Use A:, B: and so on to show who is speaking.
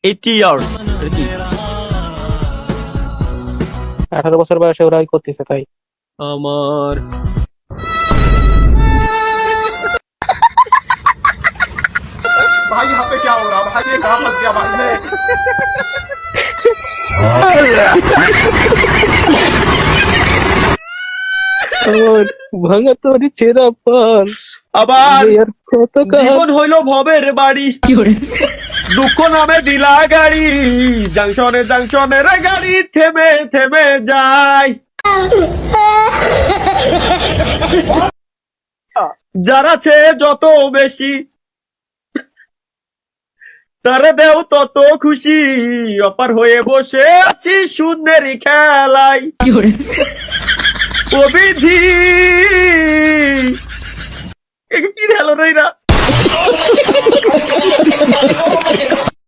A: 80 years আর কি।
B: 18 বছর বয়সে ওরা করতেছে তাই।
A: আমার
C: भाई यहाँ पे क्या हो रहा है भाई ये कहाँ फंस गया भाई मैं
B: আমার ভাঙা তোর ছেঁড়া পান
A: আবার
B: আর কত
A: জীবন হইল ভবের বাড়ি, দুঃখ নামে দিলা গাড়ি, জাংশনে জাংশনের গাড়ি থেমে থেমে যায়। যার আছে যত বেশি তারে দেও তত খুশি, অপার হয়ে বসে আছি শূন্যেরই খেলায়। ও বিধি কি হলো না